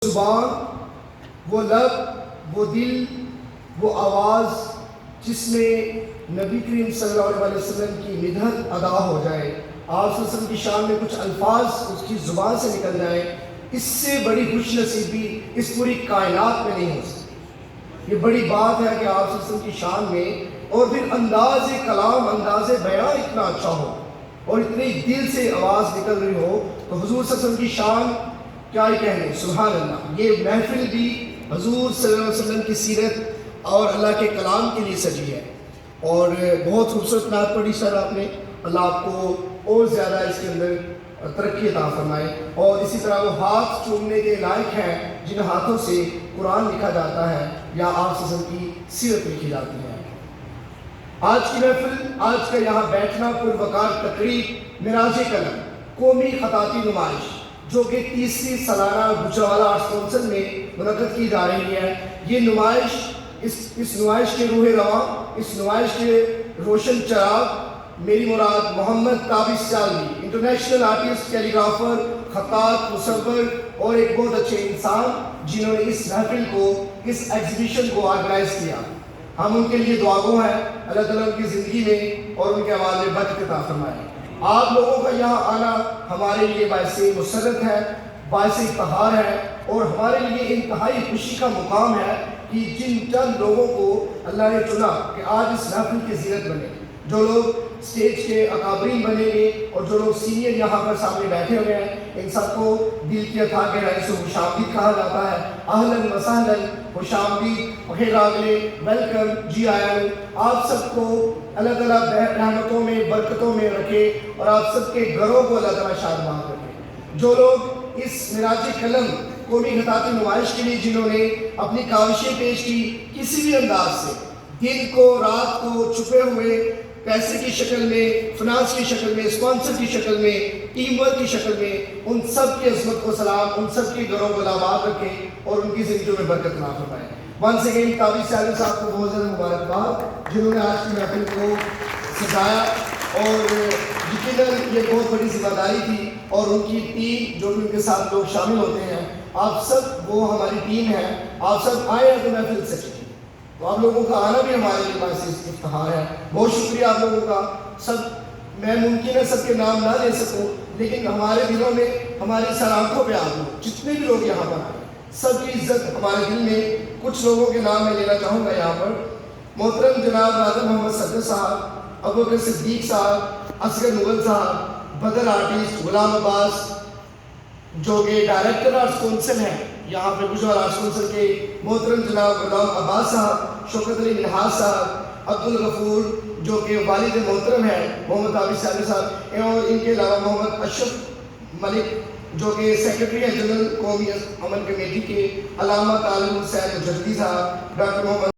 زبان، وہ لب، وہ دل، وہ آواز جس میں نبی کریم صلی اللہ علیہ وسلم کی مدحت ادا ہو جائے، آپ صلی اللہ علیہ وسلم کی شان میں کچھ الفاظ اس کی زبان سے نکل جائیں، اس سے بڑی خوش نصیبی اس پوری کائنات میں نہیں ہو سکتی۔ یہ بڑی بات ہے کہ آپ صلی اللہ علیہ وسلم کی شان میں اور پھر انداز کلام، انداز بیان اتنا اچھا ہو اور اتنی دل سے آواز نکل رہی ہو، تو حضور صلی اللہ علیہ وسلم کی شان کیا ہی کہنے، سبحان اللہ۔ یہ محفل بھی حضور صلی اللہ علیہ وسلم کی سیرت اور اللہ کے کلام کے لیے سجی ہے، اور بہت خوبصورت نعت پڑھی سر آپ نے۔ اللہ آپ کو اور زیادہ اس کے اندر ترقی عطا فرمائے، اور اسی طرح وہ ہاتھ چومنے کے لائق ہیں جن ہاتھوں سے قرآن لکھا جاتا ہے یا آپ صلی اللہ علیہ وسلم کی سیرت لکھی جاتی ہے۔ آج کی محفل، آج کا یہاں بیٹھنا پروقار تقریب معراج قلم قومی خطاطی نمائش، جو کہ 30ویں سالانہ گجرانوالہ آرٹس کونسل میں منعقد کی جا رہی ہے۔ یہ نمائش، اس نمائش کے روح رواں، اس نمائش کے روشن چراغ میری مراد Muhammad Tabish Sialvi, international artist, calligrapher, خطاط، مصور اور ایک بہت اچھے انسان جنہوں نے اس محفل کو، اس ایگزیبیشن کو آرگنائز کیا۔ ہم ان کے لیے دعاگو ہیں، اللہ تعالیٰ ان کی زندگی میں اور ان کے اعمال میں برکت عطا فرمائے۔ آپ لوگوں کا یہاں آنا ہمارے لیے باعث مسرت ہے، باعث افتخار ہے، اور ہمارے لیے انتہائی خوشی کا مقام ہے کہ جن چند لوگوں کو اللہ نے چنا کہ آج اس محفل کی زینت بنے، جو لوگ اسٹیج کے اکابرین بنے گے اور جو لوگ سینئر یہاں پر سامنے بیٹھے ہوئے ہیں، ان سب کو دل کی اتھا گہرائی سے خوش آمدید کہا جاتا ہے۔ اہلاً و سہلاً، خوش آمدید، بخیر آگلے، ویلکم، جی آیا ہوں۔ آپ سب کو اللہ تعالیٰ رحمتوں میں، برکتوں میں رکھے، اور آپ سب کے گھروں کو اللہ تعالیٰ شادمان رکھے۔ جو لوگ اس معراج قلم قومی خطاطی نمائش کے لیے جنہوں نے اپنی کاوشیں پیش کی، کسی بھی انداز سے، دن کو، رات کو، چھپے ہوئے، پیسے کی شکل میں، فنانس کی شکل میں، اسپانسر کی شکل میں، ٹیم ورک کی شکل میں، ان سب کی عظمت کو سلام، ان سب کے گھروں کو آباد رکھے اور ان کی زندگیوں میں برکت عطا فرمائے۔ ونس اگین تابش سیالوی صاحب کو بہت زیادہ مبارکباد، جنہوں نے آج کی محفل کو سجایا، اور یقیناً یہ بہت بڑی ذمہ داری تھی، اور ان کی ٹیم جو بھی ان کے ساتھ لوگ شامل ہوتے ہیں، آپ سب وہ ہماری ٹیم ہے، آپ سب آئے ہیں تو محفل سجی، تو آپ لوگوں کا آنا بھی ہمارے لیے باعث افتخار ہے۔ بہت شکریہ آپ لوگوں کا۔ سب میں ممکن ہے سب کے نام نہ لے سکوں، لیکن ہمارے دلوں میں، ہماری سر آنکھوں پہ آپ لوگ جتنے بھی لوگ یہاں پر آئے، سب کی عزت ہمارے دل میں۔ کچھ لوگوں کے نام میں لینا چاہوں گا یہاں پر۔ محترم جناب راجہ محمد صدر صاحب، ابوبکر صدیق صاحب، اصغر مغل صاحب، بدر آرٹسٹ، غلام عباس جو کہ ڈائریکٹر آرٹس کونسل ہیں یہاں پہ گجرانوالہ آرٹس کونسل کے، محترم جناب غلام عباس صاحب، شوکت علی منہاس صاحب، عبد الغفور جو کہ والد محترم ہیں محمد تابش سیالوی صاحب، اور ان کے علاوہ محمد اشرف ملک جو کہ سیکرٹری ہیں جنرل قومی امن کمیٹی کے، علامہ طالب حسین مجددی صاحب، ڈاکٹر محمد